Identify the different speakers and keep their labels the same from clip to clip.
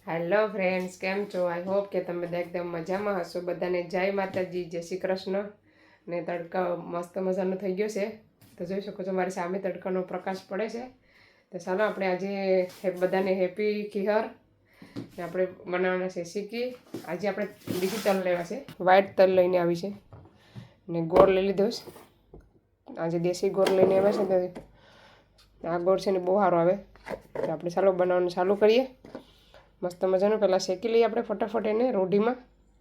Speaker 1: Hello friends, કેમ છો? I hope કે તમે બધા એકદમ મજામાં હશો. બધાને જય માતાજી, જય શ્રી કૃષ્ણ. ને તડકા મસ્ત મજાનો થઈ ગયો છે, તો જોઈ શકો છો મારી સામે તડકાનો પ્રકાશ પડે છે. તો ચાલો આપણે આજે બધાને હેપી ખીહર ને આપણે બનાવવાના છે શીખી. આજે આપણે બીજી તલ લેવા છે, વ્હાઈટ તલ લઈને આવી છે ને ગોળ લઈ લીધો છે. આજે દેશી ગોળ લઈને આવ્યા છે, તો આ ગોળ છે ને બહુ સારો આવે. તો આપણે ચાલો બનાવવાનું ચાલુ કરીએ. મસ્ત મજાનું પહેલાં શેકી લઈએ આપણે ફટાફટ એને રોઢીમાં,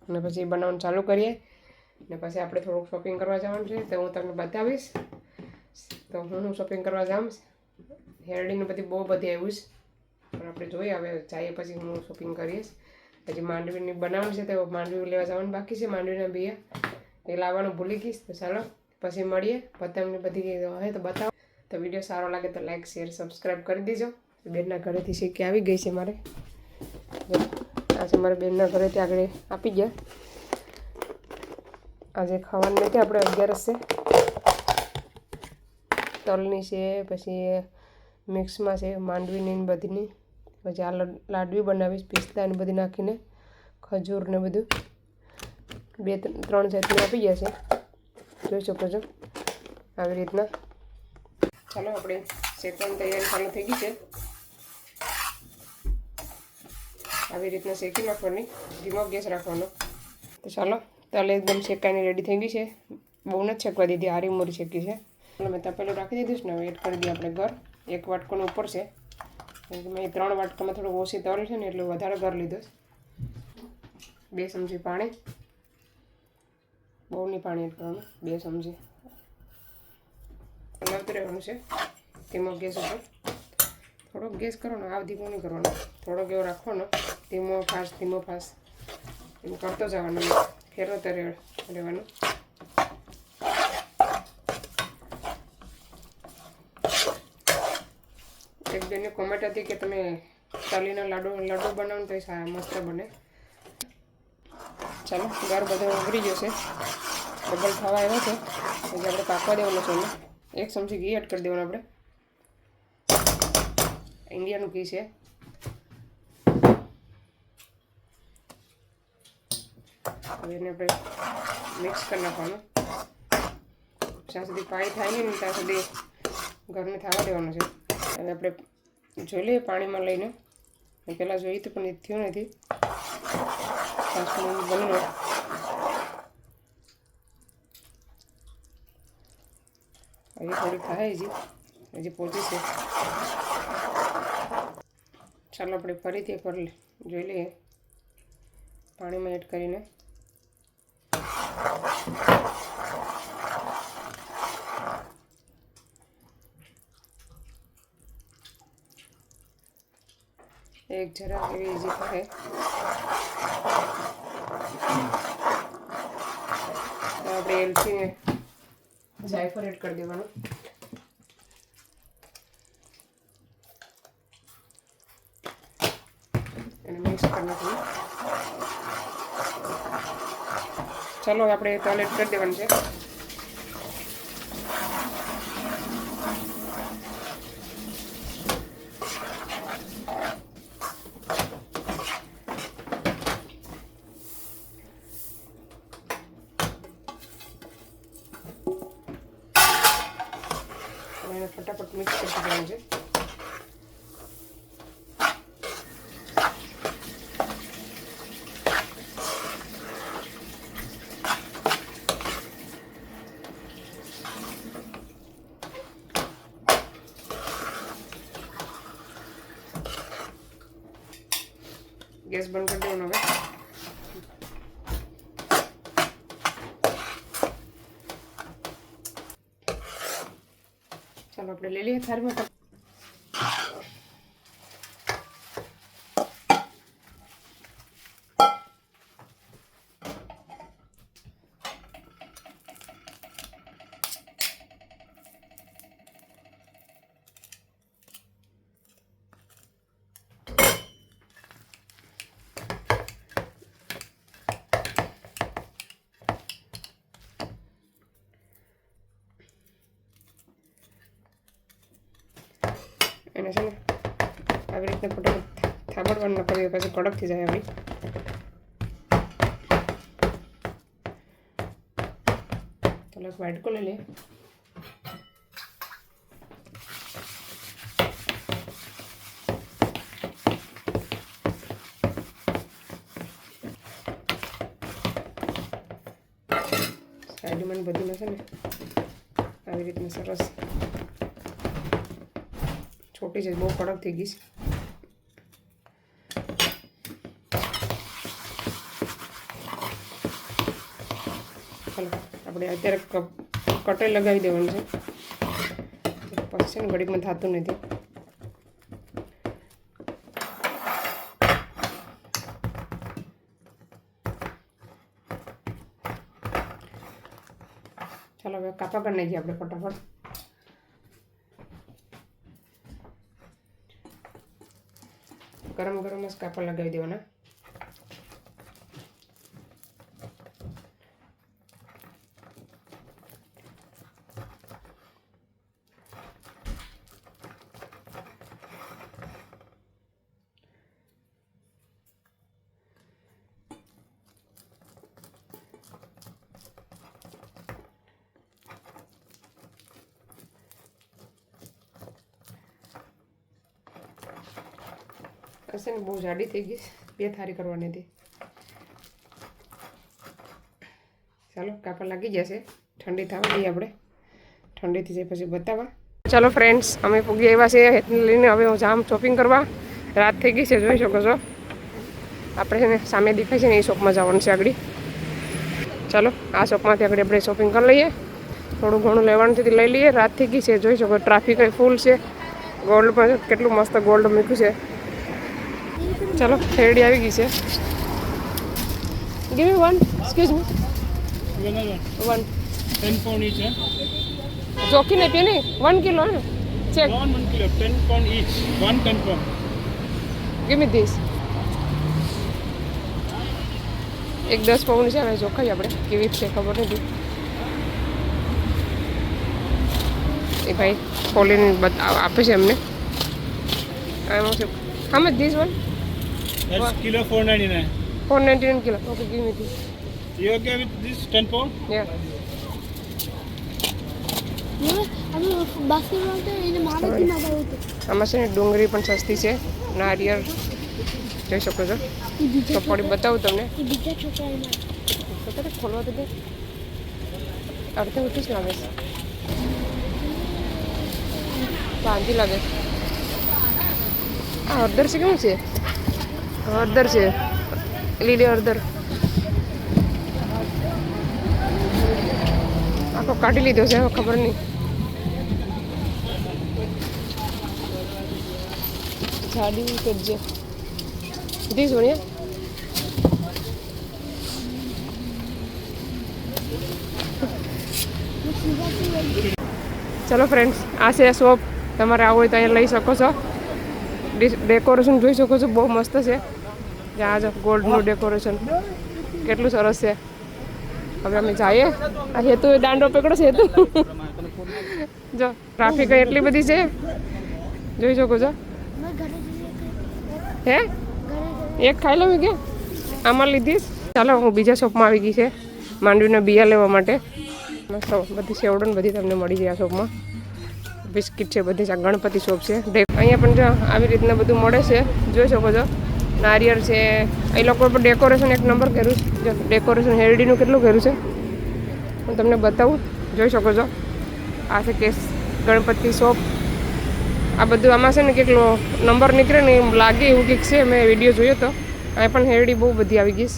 Speaker 1: અને પછી બનાવવાનું ચાલુ કરીએ. ને પછી આપણે થોડુંક શોપિંગ કરવા જવાનું છે, તો હું તમને બતાવીશ. તો હું શોપિંગ કરવા જાઉં. હેરડીનું બહુ બધી આવ્યું છે, પણ આપણે જોઈએ હવે જઈએ પછી હું શોપિંગ કરીશ. પછી માંડવીની બનાવવાનું છે, તો માંડવી લેવા જવાનું બાકી છે. માંડવીના બિયા એ લાવવાનું ભૂલી ગઈશ. તો ચાલો પછી મળીએ. પતંગની બધી હોય તો બતાવો. તો વિડીયો સારો લાગે તો લાઈક, શેર, સબસ્ક્રાઈબ કરી દેજો. બેનના ઘરેથી શીખી આવી ગઈ છે મારે. આજે મારા બેનના ઘરેથી આગળ આપી ગયા. આજે ખાવાનું નથી, આપણે 11 છે, તલની છે, પછી મિક્સમાં છે માંડવીની બધીની. પછી આ લાડવી બનાવીશ પિસ્તા ને બધી નાખીને, ખજૂર ને બધું 2-3 જાતની આપી ગયા છે, જોઈ શકો છો આવી રીતના. ચાલો આપણે શેકવાની તૈયારી ચાલુ થઈ ગઈ છે. આવી રીતના શેકી નાખવાની, ધીમો ગેસ રાખવાનો. તો ચાલો તલ એકદમ શેકાઈને રેડી થઈ ગઈ છે. બહુ નથી શેકવા દીધી, આરી મોરી શેકી છે. મેં તપેલું રાખી દીધું છે ને, હવે એડ કરી દઈએ આપણે ઘર. 1 વાટકોનો ઉપર છે, મેં 3 વાટકામાં થોડું ઓછી તલ છે ને એટલે વધારે ઘર લીધો છે. 2 ચમચી પાણી, બહુ નહીં પાણી એડ કરવાનું, 2 ચમચી. હલાવતું રહેવાનું છે ધીમો ગેસ ઉપર. થોડોક ગેસ કરવાનો, આવ ધીમો નહીં કરવાનો, થોડોક એવો રાખવાનો. ધીમો ફાસ્ટ એમ કરતો જવાનું, ફેરવતા રહેવાનું. એક બેનની કોમેન્ટ હતી કે તમે તલીના લાડુ બનાવો તો એ સારા મસ્ત બને. ચાલો ઘર બધો ઉભરી ગયો છે, ડબલ થવા આવ્યો છે. પછી આપણે પાકવા દેવાનો છે. 1 ચમચી ઘી એડ કરી દેવાનું. આપણે ઇન્ડિયાનું ઘી છે. હવે એને આપણે મિક્સ કરી નાખવાનું. જ્યાં સુધી પાણી થાય નહીં ને ત્યાં સુધી ઘરને થવા દેવાનું છે. અને આપણે જોઈ લઈએ પાણીમાં લઈને. પહેલાં જોઈ તો પણ એ થયું નથી. 5 મિનિટ બની હજી થોડીક થાય, હજી પહોંચી છે. ચાલો આપણે ફરીથી એકવાર જોઈ લઈએ પાણીમાં એડ કરીને. એક જરા એવી ઈઝી થાય. આપણે એલચી જાયફળ એડ કરી દેવાનું. અને મિક્સ કરી નાખવાનું. ચાલો આપણે તલ એડ કરી દેવાનું છે. એને ફટાફટ મિક્સ કરી દેવાનું છે. ગેસ બંધ કરી દેવાનો હવે. ચાલો આપણે લઈ લઈએ થાળીમાં. એને છે ને આવી રીતના ફટાફટ થાબા રગડવાનું કરીએ પછી કડક થઈ જાય આપણી. ચાલો એક વાટકો લઈ લઈએ. સાઈડમાં બધું છે ને આવી રીતના સરસ છોટી છે, બહુ કડક થઈ ગઈ છે. ચાલો આપણે અત્યારે કટાઈ લગાવી દેવાનું છે, પછી છે ને ઘડીકમાં થતું નથી. ચાલો હવે કાપા કરી નાખીએ આપણે ફટાફટ. ગરમ ગરમ જ કાપા લગાવી દેવાના. હશે ને બહુ જાડી થઈ ગઈ, 2 થાળી કરવાની હતી. ચાલો કાપા લાગી જશે, ઠંડી થવા દઈએ આપણે. ઠંડી થઈ જાય પછી બતાવવા. ચાલો ફ્રેન્ડ્સ, અમે પૂગી આવ્યા છે હેતને લઈને. હવે હું જામ શોપિંગ કરવા. રાત થઈ ગઈ છે, જોઈ શકો છો. આપણે છે ને સામે દેખાય છે ને એ શોપમાં જવાનું છે આગળ. ચાલો આ શોપમાંથી આગળ આપણે શોપિંગ કરી લઈએ. થોડું ઘણું લેવાનું છે લઈ લઈએ. રાત થઈ ગઈ છે, જોઈ શકો ટ્રાફિક ફૂલ છે. ગોલ્ડ પર કેટલું મસ્ત ગોલ્ડ મૂક્યું છે. ચાલો શેરડી આવી ગઈ છે. Give me one, excuse me. 1
Speaker 2: 10 pound each, huh?
Speaker 1: ચોખ્ખી નહીં પીએ નહીં, 1 કિલો ને check.
Speaker 2: 1 kilo, 10 pound each. 1 10 pound.
Speaker 1: Give me this. એક 10 પાઉન્ડ છે. હવે ચોખ્ખાઈ આપણે કેવી છે ખબર નથી. એ ભાઈ ખોલીને આપે છે અમને. આમાં છે how much this one?
Speaker 2: That's kilo 499.
Speaker 1: 499 kilo. Okay, give me this.
Speaker 2: You okay with this 10 pound?
Speaker 1: Yeah. આમાં છે ને ડુંગળી પણ સસ્તી છે, નારિયેળ જોઈ શકો છો. ચોપડી બતાવું તમને. ખોલવા તો દે. અડધે ઉઠી જ લાગે છે, શાંતિ લાગે. આ હળદર છે, કેવું છે? હળદર છે, લીલી હળદર. આખો કાઢી લીધો છે, ખબર નહીં. જાડી કરજે ધીસ વણ્યા. ચલો ફ્રેન્ડ્સ, આ છે શોપ. તમારે આવું હોય તો અહીંયા લઈ શકો છો. ડેકોરેશન જોઈ શકો છો, બહુ મસ્ત છે. જ્યાં જો ગોલ્ડનું ડેકોરેશન કેટલું સરસ છે. હવે અમે જઈએ. આ હેતુ દાંડો પકડો છે હેતુ. જો ટ્રાફિક એટલી બધી છે, જોઈ શકો છો. હે એક ખાઈ લઉં કે આમાં લીધીશ. ચાલો હું બીજા શોપમાં આવી ગઈ છે માંડવીના બિયા લેવા માટે. મસ્ત બધી સેવડો બધી તમને મળી જાય આ શોપમાં. બિસ્કિટ છે બધી. આ ગણપતિ શોપ છે. અહીંયા પણ જો આવી રીતના બધું મળે છે, જોઈ શકો છો. નારિયેળ છે. એ લોકો પણ ડેકોરેશન એક નંબર કર્યું છે. જો ડેકોરેશન હેરડીનું કેટલું કર્યું છે હું તમને બતાવું, જોઈ શકો છો. આ છે કેસ ગણપતિ શોપ. આ બધું આમાં છે ને કેટલો નંબર નીકળે ને એમ લાગે એવું કંઈક છે. મેં વિડીયો જોયો હતો. અહીં પણ હેરડી બહુ બધી આવી ગઈ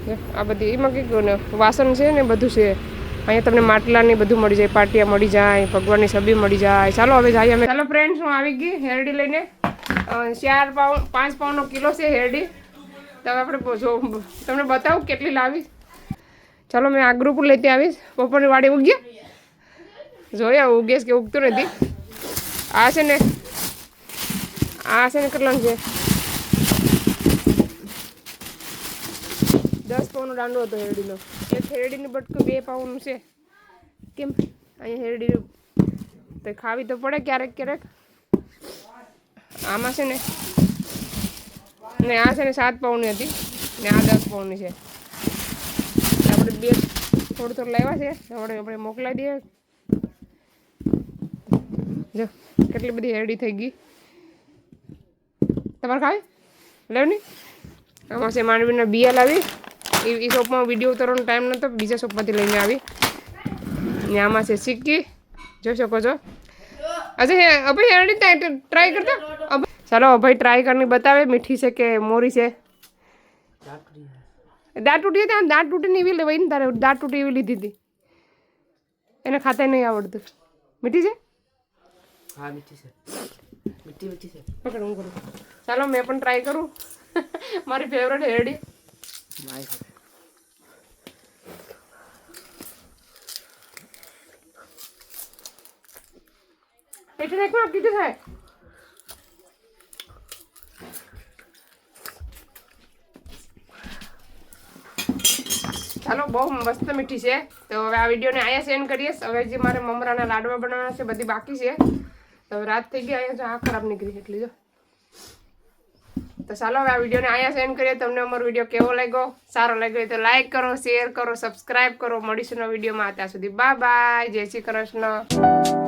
Speaker 1: છે. આ બધી એમાં કંઈક ને વાસણ છે ને બધું છે. અહીંયા તમને માટલાની બધું મળી જાય, પાટિયા મળી જાય, ભગવાનની છબી મળી જાય. ચાલો હવે જઈએ અમે. ચાલો ફ્રેન્ડ્સ, હું આવી ગઈ હેરડી લઈને. 4 પાઉન્ડ 5 પાઉન્ડનો કિલો છે હેરડી. તો હવે આપણે જો તમને બતાવું કેટલી લાવી. ચાલો મેં આગળ ઉપર લેતી આવીશ. બપોરની વાડી ઉગ્યા જોયા ઉગેશ કે ઉગતું નથી. આ છે ને કેટલાનું છે? 10 પાઉન્ડનો દાંડો હતો હેરડીનો. એક હેરડીની બટકું 2 પાઉન્ડનું છે. કેમ અહીંયા હેરડી તો ખાવી તો પડે ક્યારેક ક્યારેક. આમાં છે ને અને આ છે ને 7 પાઉન્ડની હતી ને આ 10 પાઉન્ડની છે. આપણે બે થોડું લાવ્યા છે આપણે મોકલાવી દઈએ. જો કેટલી બધી હેરડી થઈ ગઈ. તમારે ખાવી લેવ નહીં. આમાં છે માંડવીના બિયા લાવી. એ શોપમાં વિડીયો ઉતારવાનો ટાઈમ નહોતો, બીજા શોપમાંથી લઈને આવી. ને આમાં છે સિક્કી, જોઈ શકો છો. અચ્છા અભય હેરડી ટ્રાય કરતા. ચાલો અભય ટ્રાય કરીને બતાવે મીઠી છે કે મોરી છે. દાંત તૂટી હતા, દાંત તૂટીને એવી લેવાય ને તારે દાંત તૂટી એવી લીધી હતી. એને ખાતા નહીં આવડતું. મીઠી છે?
Speaker 3: હા મીઠી છે, મીઠી મીઠી છે.
Speaker 1: પકડ હું કરું. ચાલો મેં પણ ટ્રાય કરું. મારી ફેવરેટ હેરડી. એટલે એક વાર કીધું થાય. ચાલો બહુ મસ્ત મીઠી છે. તો હવે આ વિડીયોને અહીંયા સેન્ડ કરીએ. હવે જે મારે મમરાના લાડવા બનાવવાના છે બધી બાકી છે. તો હવે રાત થઈ ગઈ, અહીંયા આ ખરાબ નીકળી એટલી જો. તો ચાલો હવે આ વિડીયોને અહીંયા સેન્ડ કરીએ. તમને અમારો વિડીયો કેવો લાગ્યો, સારો લાગ્યો તો લાઈક કરો, શેર કરો, સબસ્ક્રાઈબ કરો. મળીશું નવા વિડીયોમાં. ત્યાં સુધી બાય બાય, જય શ્રી કૃષ્ણ.